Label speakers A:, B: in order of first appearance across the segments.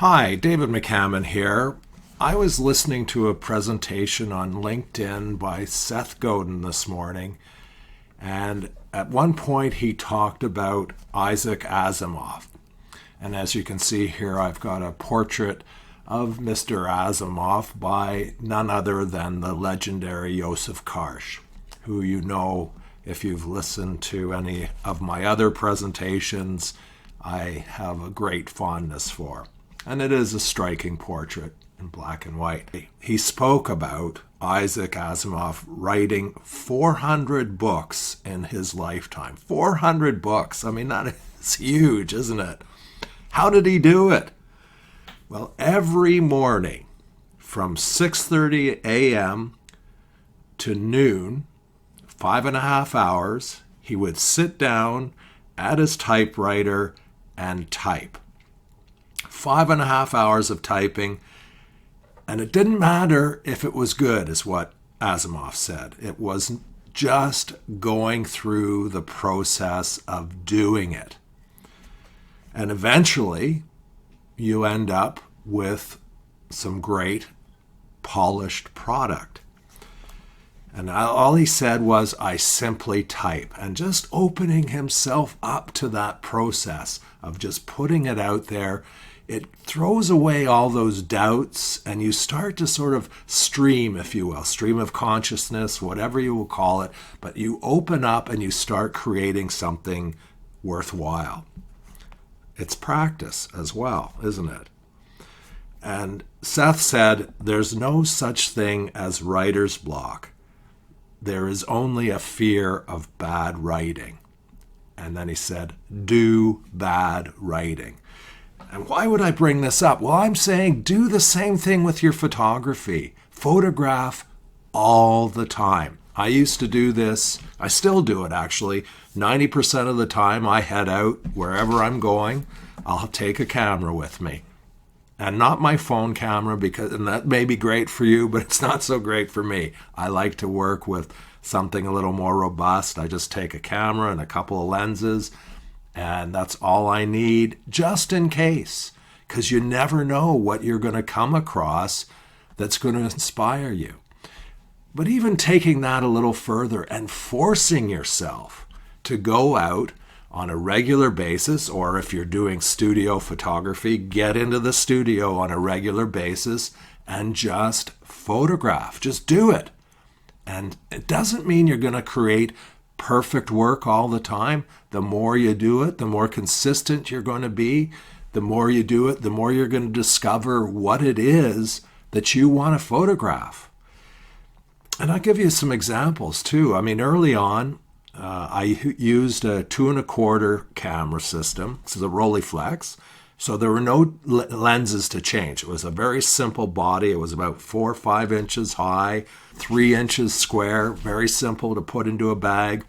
A: Hi, David McCammon here. I was listening to a presentation on LinkedIn by Seth this morning, and at one point he talked about Isaac Asimov. And as you can see here, I've got a portrait of Mr. Azimov by none other than the legendary Joseph Karsh, who you know if you've listened to any of my other presentations, I have a great fondness for. And it is a striking portrait in black and white. He spoke about Isaac Asimov writing 400 books in his lifetime. 400 books. I mean, that is huge, isn't it? How did he do it? Well, every morning from 6:30 a.m. to noon, 5.5 hours, he would sit down at his typewriter and type. 5.5 hours of typing, and it didn't matter if it was good, is what Asimov said. It was just going through the process of doing it. And eventually, you end up with some great polished product. And all he said was, I simply type. And just opening himself up to that process of just putting it out there, it throws away all those doubts, and you start to sort of stream, if you will, stream of consciousness, whatever you will call it, but you open up and you start creating something worthwhile. It's practice as well, isn't it? And Seth said, there's no such thing as writer's block. There is only a fear of bad writing. And then he said, do bad writing. And why would I bring this up? Well, I'm saying do the same thing with your photography. Photograph all the time. I used to do this. I still do it, actually. 90% of the time I head out wherever I'm going, I'll take a camera with me. And not my phone camera, and that may be great for you, but it's not so great for me. I like to work with something a little more robust. I just take a camera and a couple of lenses, and that's all I need, just in case, because you never know what you're going to come across that's going to inspire you. But even taking that a little further and forcing yourself to go out on a regular basis, or if you're doing studio photography, get into the studio on a regular basis and just photograph. Just do it. And it doesn't mean you're going to create perfect work all the time. The more you do it, the more consistent you're going to be. The more you do it, the more you're going to discover what it is that you want to photograph. And I'll give you some examples too. I mean, early on, I used a 2.25 camera system. This is a Rolleiflex. So there were no lenses to change. It was a very simple body. It was about 4 or 5 inches high, 3 inches square, very simple to put into a bag.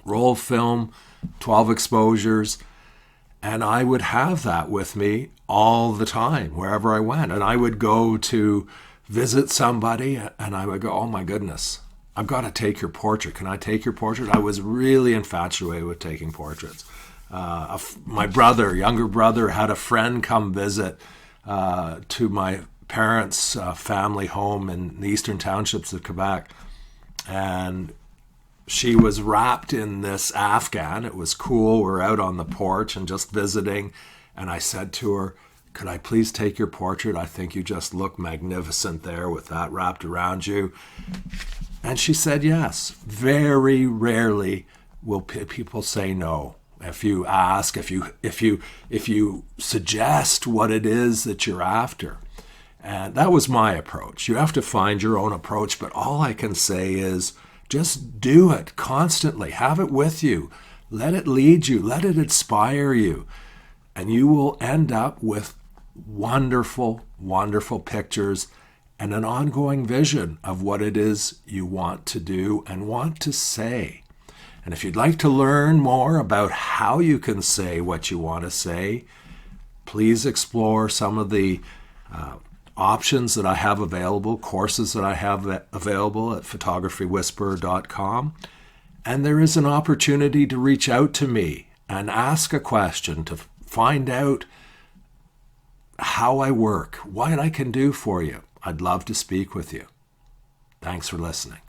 A: Roll film, 12 exposures. And I would have that with me all the time, wherever I went. And I would go to visit somebody and I would go, oh my goodness, I've got to take your portrait. Can I take your portrait? I was really infatuated with taking portraits. My younger brother, had a friend come visit to my parents' family home in the eastern townships of Quebec. And she was wrapped in this Afghan. It was cool. We're out on the porch and just visiting. And I said to her, could I please take your portrait? I think you just look magnificent there with that wrapped around you. And she said yes. Very rarely will people say no. If you ask, if you suggest what it is that you're after. And that was my approach. You have to find your own approach, but all I can say is just do it constantly. Have it with you. Let it lead you. Let it inspire you. And you will end up with wonderful, wonderful pictures and an ongoing vision of what it is you want to do and want to say. And if you'd like to learn more about how you can say what you want to say, please explore some of the options that I have available, courses that I have available at photographywhisperer.com. And there is an opportunity to reach out to me and ask a question to find out how I work, what I can do for you, I'd love to speak with you. Thanks for listening.